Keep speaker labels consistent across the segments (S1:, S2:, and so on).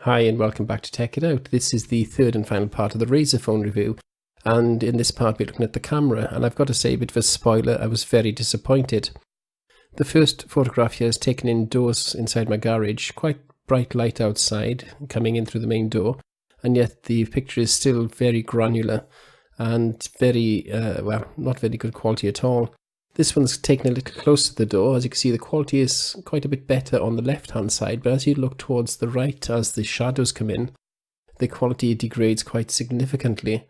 S1: Hi and welcome back to Tech It Out. This is the third and final part of the Razer Phone review, and in this part we're looking at the camera, and I've got to say, a bit of a spoiler, I was very disappointed. The first photograph here is taken indoors inside my garage, quite bright light outside coming in through the main door, and yet the picture is still very granular and very, well, not very good quality at all. This one's taken a little close to the door. As you can see, the quality is quite a bit better on the left-hand side, but as you look towards the right, as the shadows come in, the quality degrades quite significantly.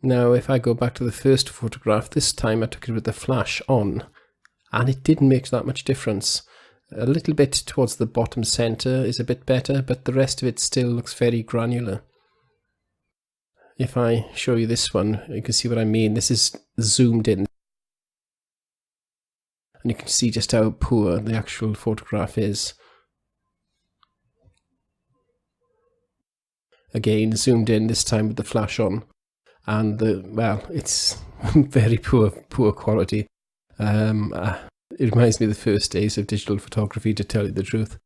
S1: Now, if I go back to the first photograph, this time I took it with the flash on, and it didn't make that much difference. A little bit towards the bottom center is a bit better, but the rest of it still looks very granular. If I show you this one, you can see what I mean. This is zoomed in, and you can see just how poor the actual photograph is. Again, zoomed in, this time with the flash on, and well, it's very poor quality. It reminds me of the first days of digital photography, to tell you the truth.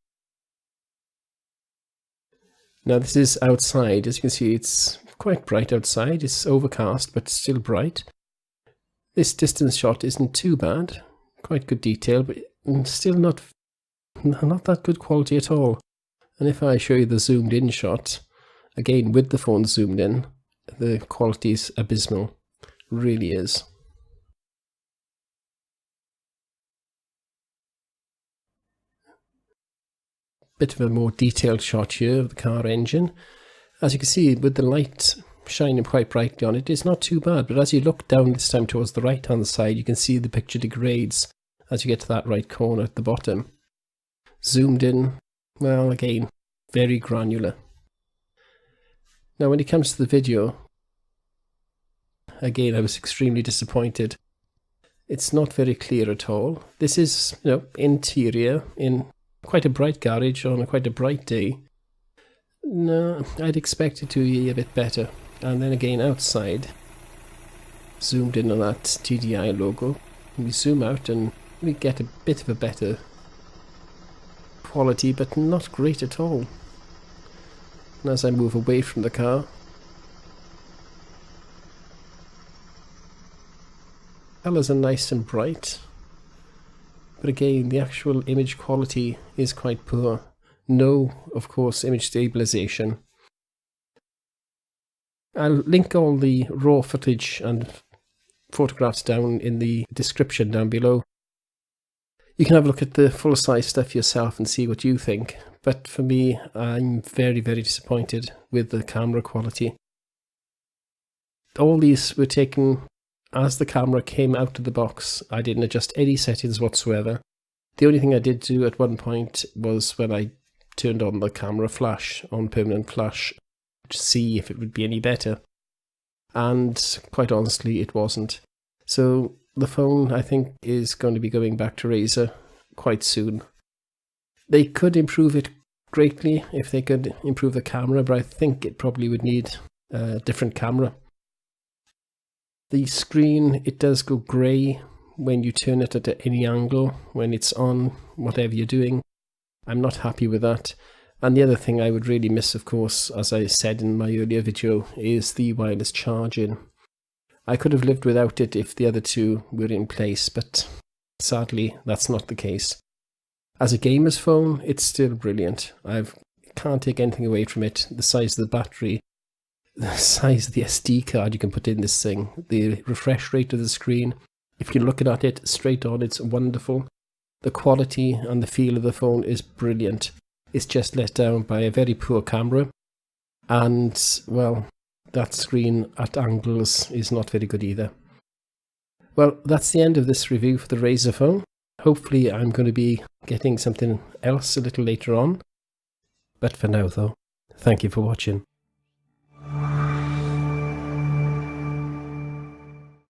S1: Now this is outside. As you can see, it's quite bright outside. It's overcast, but still bright. This distance shot isn't too bad. Quite good detail, but still not that good quality at all. And if I show you the zoomed in shot, again with the phone zoomed in, the quality is abysmal. Really is. Bit of a more detailed shot here of the car engine. As you can see, with the light shining quite brightly on it, it's not too bad, but as you look down this time towards the right hand side, you can see the picture degrades as you get to that right corner at the bottom. Zoomed in, well, again, very granular. Now when it comes to the video, again, I was extremely disappointed. It's not very clear at all. This is, interior in quite a bright garage on quite a bright day. No, I'd expect it to be a bit better. And then again outside, zoomed in on that TDI logo, we zoom out and we get a bit of a better quality, but not great at all. And as I move away from the car, colours are nice and bright, but again the actual image quality is quite poor. No, of course, image stabilization. I'll link all the raw footage and photographs down in the description down below. You can have a look at the full size stuff yourself and see what you think. But for me, I'm very, very disappointed with the camera quality. All these were taken as the camera came out of the box. I didn't adjust any settings whatsoever. The only thing I did do at one point was when I turned on the camera flash on permanent flash to see if it would be any better, and quite honestly it wasn't. So the phone, I think, is going to be going back to Razer quite soon. They could improve it greatly if they could improve the camera, but I think it probably would need a different camera. The screen, it does go grey when you turn it at any angle, when it's on, whatever you're doing. I'm not happy with that. And the other thing I would really miss, of course, as I said in my earlier video, is the wireless charging. I could have lived without it if the other two were in place, but sadly that's not the case. As a gamer's phone, it's still brilliant. I can't take anything away from it. The size of the battery, the size of the SD card you can put in this thing, the refresh rate of the screen, if you're looking at it straight on, it's wonderful. The quality and the feel of the phone is brilliant. It's just let down by a very poor camera. And, well, that screen at angles is not very good either. Well, that's the end of this review for the Razer phone. Hopefully I'm going to be getting something else a little later on. But for now though, thank you for watching.